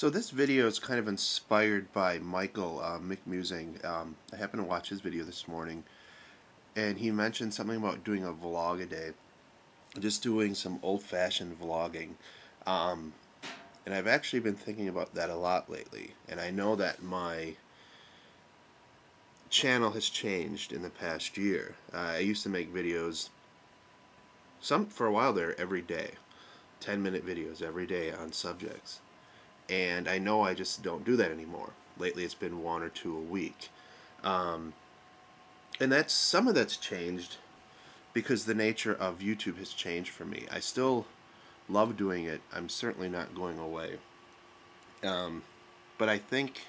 So this video is kind of inspired by Michael mickmusing. I happened to watch his video this morning, and he mentioned something about doing a vlog a day, just doing some old-fashioned vlogging. Um, and I've actually been thinking about that a lot lately, and I know that my channel has changed in the past year. I used to make videos, for a while there, every day, 10-minute videos every day on subjects. And I know I just don't do that anymore. Lately it's been one or two a week. Um, and some of that's changed because the nature of YouTube has changed for me. I still love doing it. I'm certainly not going away. But I think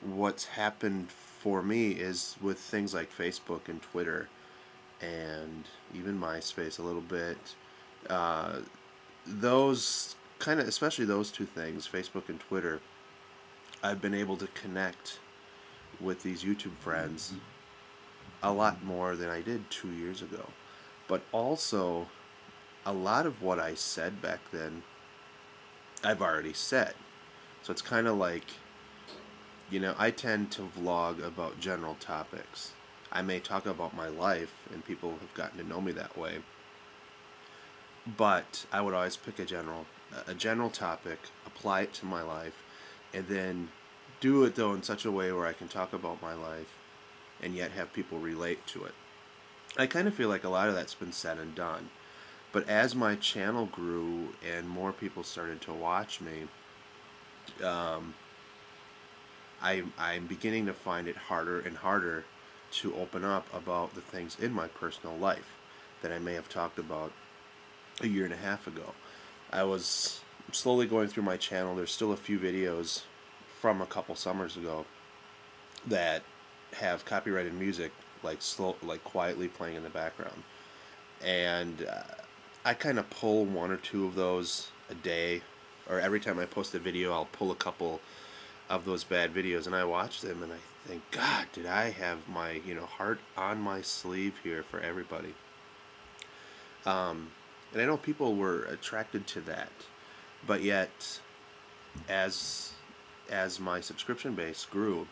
what's happened for me is with things like Facebook and Twitter and even MySpace a little bit, those kind of, especially those two things, Facebook and Twitter, I've been able to connect with these YouTube friends a lot more than I did 2 years ago. But also, a lot of what I said back then, I've already said. So it's kind of like, I tend to vlog about general topics. I may talk about my life, and people have gotten to know me that way. But I would always pick a general topic, apply it to my life, and then do it though in such a way where I can talk about my life and yet have people relate to it. I kind of feel like a lot of that's been said and done. But as my channel grew and more people started to watch me, I'm beginning to find it harder and harder to open up about the things in my personal life that I may have talked about a year and a half ago. I was slowly going through my channel. There's still a few videos from a couple summers ago that have copyrighted music, like quietly playing in the background, and I kind of pull one or two of those a day, or every time I post a video, I'll pull a couple of those bad videos, and I watch them, and I think, God, did I have my heart on my sleeve here for everybody? And I know people were attracted to that, but yet, as my subscription base grew,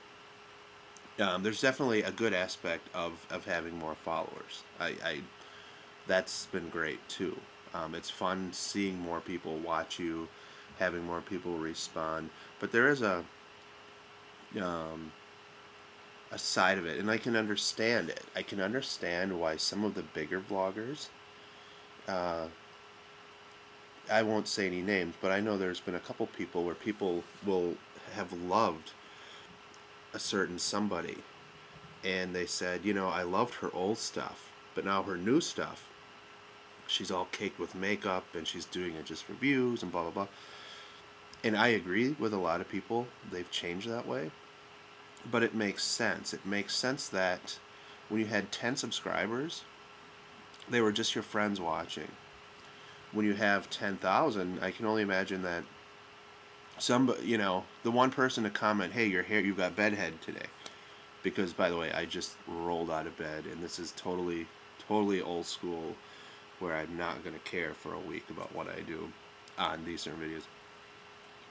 there's definitely a good aspect of having more followers. That's been great too. It's fun seeing more people watch you, having more people respond. But there is a side of it, and I can understand it. I can understand why some of the bigger vloggers, I won't say any names, but I know there's been a couple people where people will have loved a certain somebody, and they said, I loved her old stuff, but now her new stuff, she's all caked with makeup, and she's doing it just for views, and blah, blah, blah. And I agree with a lot of people. They've changed that way. But it makes sense. It makes sense that when you had 10 subscribers, they were just your friends watching. When you have 10,000, I can only imagine that the one person to comment, hey, you've got bedhead today. Because, by the way, I just rolled out of bed, and this is totally old school, where I'm not going to care for a week about what I do on these certain videos.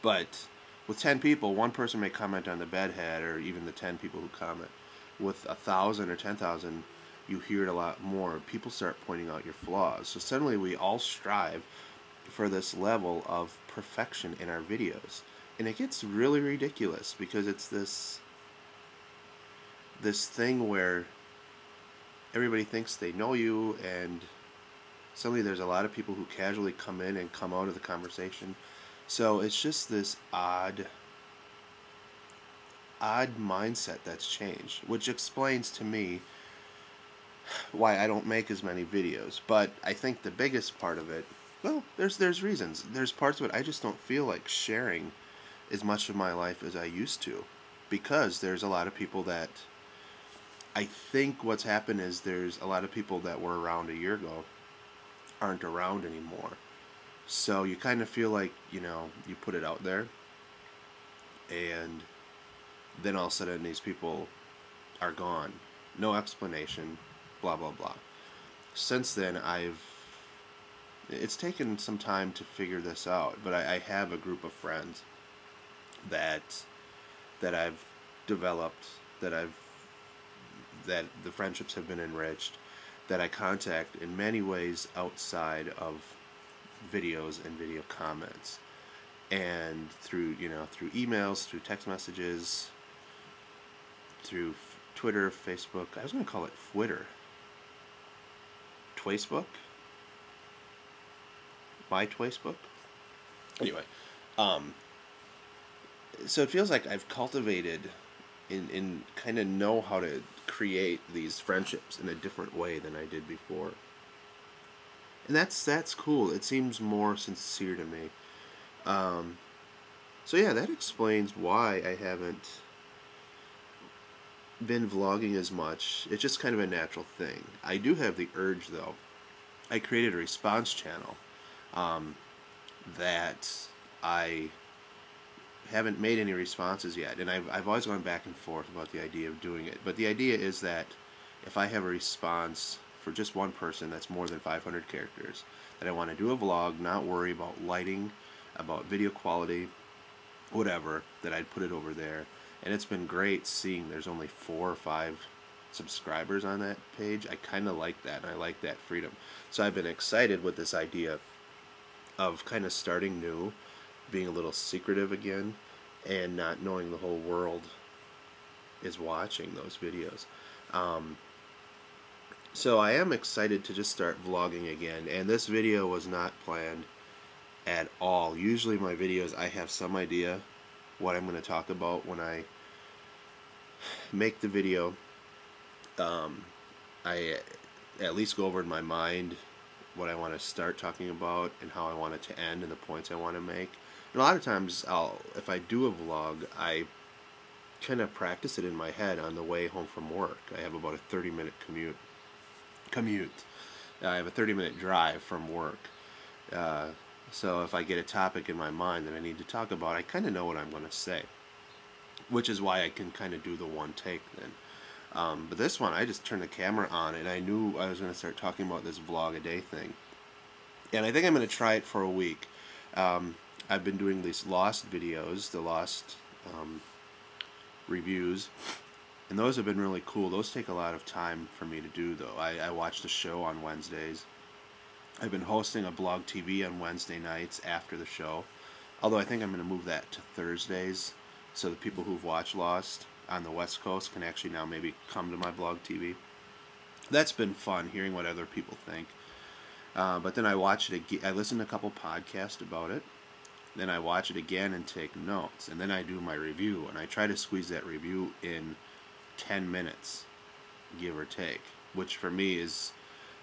But with 10 people, one person may comment on the bedhead, or even the 10 people who comment. With 1,000 or 10,000, you hear it a lot more. People start pointing out your flaws. So suddenly we all strive for this level of perfection in our videos. And it gets really ridiculous because it's this thing where everybody thinks they know you, and suddenly there's a lot of people who casually come in and come out of the conversation. So it's just this odd mindset that's changed, which explains to me why I don't make as many videos. But I think the biggest part of it, well, there's reasons. There's parts of it I just don't feel like sharing as much of my life as I used to, because there's a lot of people that, I think what's happened is there's a lot of people that were around a year ago aren't around anymore. So you kind of feel like, you put it out there, and then all of a sudden these people are gone. No explanation, blah, blah, blah. Since then, it's taken some time to figure this out, but I have a group of friends that I've developed, that the friendships have been enriched, that I contact in many ways outside of videos and video comments, and through through emails, through text messages, through Twitter, Facebook. I was going to call it Twitter. Twacebook? My Twacebook? Anyway, so it feels like I've cultivated in kind of know how to create these friendships in a different way than I did before. And that's cool. It seems more sincere to me. So yeah, that explains why I haven't been vlogging as much. It's just kind of a natural thing. I do have the urge, though. I created a response channel that I haven't made any responses yet, and I've always gone back and forth about the idea of doing it. But the idea is that if I have a response for just one person that's more than 500 characters, that I want to do a vlog, not worry about lighting, about video quality, whatever, that I'd put it over there. And it's been great seeing there's only 4 or 5 subscribers on that page. I kind of like that, and I like that freedom. So I've been excited with this idea of kind of starting new, being a little secretive again, and not knowing the whole world is watching those videos. So I am excited to just start vlogging again, and this video was not planned at all. Usually my videos, I have some idea what I'm going to talk about when I make the video. I at least go over in my mind what I want to start talking about and how I want it to end and the points I want to make. And a lot of times, if I do a vlog, I kind of practice it in my head on the way home from work. I have about a 30-minute commute. I have a 30-minute drive from work. So if I get a topic in my mind that I need to talk about, I kind of know what I'm going to say, which is why I can kind of do the one take then. But this one, I just turned the camera on, and I knew I was going to start talking about this vlog-a-day thing. And I think I'm going to try it for a week. I've been doing these Lost videos, the Lost reviews, and those have been really cool. Those take a lot of time for me to do, though. I watch the show on Wednesdays. I've been hosting a blog TV on Wednesday nights after the show, although I think I'm going to move that to Thursdays, so the people who've watched Lost on the West Coast can actually now maybe come to my blog TV. That's been fun, hearing what other people think. But then I watch it again. I listen to a couple podcasts about it. Then I watch it again and take notes. And then I do my review. And I try to squeeze that review in 10 minutes, give or take, which for me is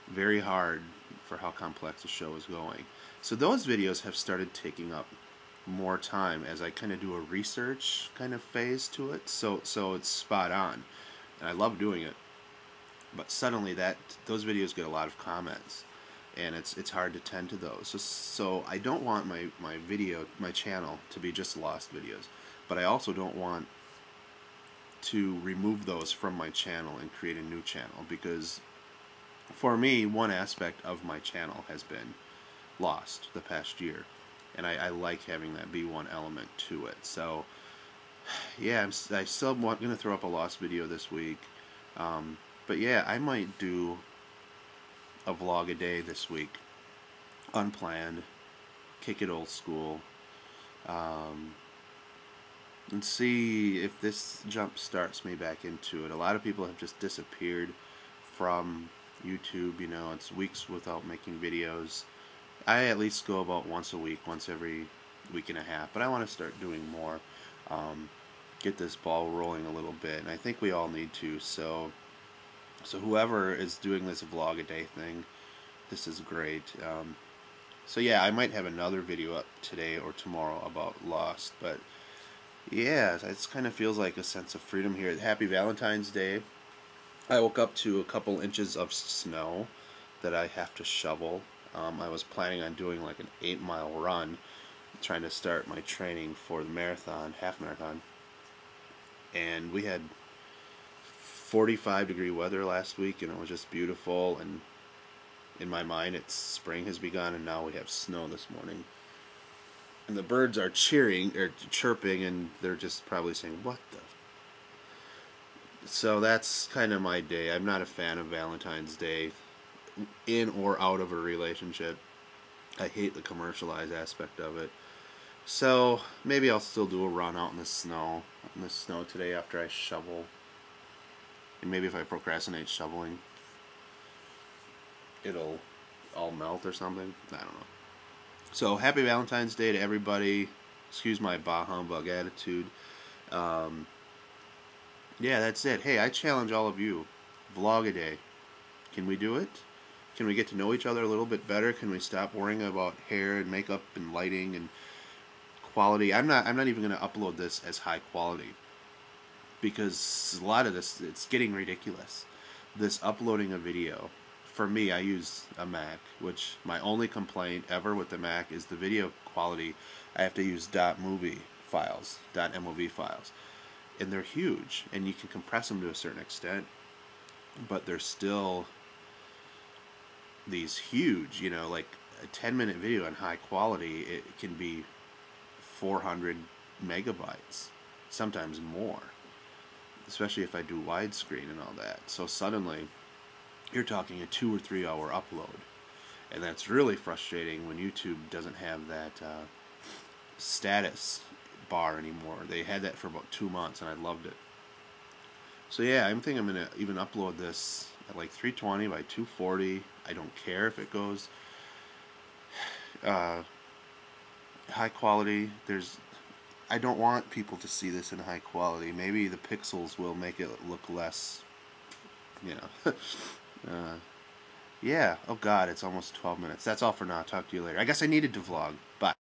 very hard for how complex the show is going. So those videos have started taking up more time as I kind of do a research kind of phase to it. So it's spot on. And I love doing it. But suddenly those videos get a lot of comments, and it's hard to tend to those. So I don't want my channel to be just Lost videos, but I also don't want to remove those from my channel and create a new channel, because for me, one aspect of my channel has been Lost the past year, and I like having that be one element to it. So yeah, I still going to throw up a Lost video this week. But yeah, I might do a vlog a day this week, unplanned, kick it old school, and see if this jump starts me back into it. A lot of people have just disappeared from YouTube. You know, it's weeks without making videos. I at least go about once a week, once every week and a half, but I want to start doing more, get this ball rolling a little bit, and I think we all need to. So whoever is doing this vlog a day thing, this is great. So yeah, I might have another video up today or tomorrow about Lost, but yeah, it kind of feels like a sense of freedom here. Happy Valentine's Day. I woke up to a couple inches of snow that I have to shovel. I was planning on doing like an 8-mile run, trying to start my training for the marathon, half marathon, and we had 45-degree weather last week, and it was just beautiful, and in my mind spring has begun, and now we have snow this morning. and the birds are cheering or chirping, and they're just probably saying, "What the?" So that's kind of my day. I'm not a fan of Valentine's Day, in or out of a relationship. I hate the commercialized aspect of it. So maybe I'll still do a run out in the snow today after I shovel. And maybe if I procrastinate shoveling, it'll all melt or something. I don't know. So happy Valentine's Day to everybody. Excuse my bah humbug attitude. Um, yeah, that's it. Hey, I challenge all of you. Vlog a day. Can we do it? Can we get to know each other a little bit better? Can we stop worrying about hair and makeup and lighting and quality? I'm not even going to upload this as high quality because a lot of this, it's getting ridiculous. This uploading a video, for me, I use a Mac, which my only complaint ever with the Mac is the video quality. I have to use .movie files, .mov files, and they're huge, and you can compress them to a certain extent, but they're still these huge, like a 10-minute video in high quality, it can be 400 megabytes, sometimes more, especially if I do widescreen and all that. So suddenly, you're talking a 2 or 3 hour upload. And that's really frustrating when YouTube doesn't have that status bar anymore. They had that for about 2 months, and I loved it. So yeah, I'm thinking I'm going to even upload this at like 320 by 240. I don't care if it goes high quality. I don't want people to see this in high quality. Maybe the pixels will make it look less, you know. Yeah. Oh God, it's almost 12 minutes. That's all for now. Talk to you later. I guess I needed to vlog. Bye.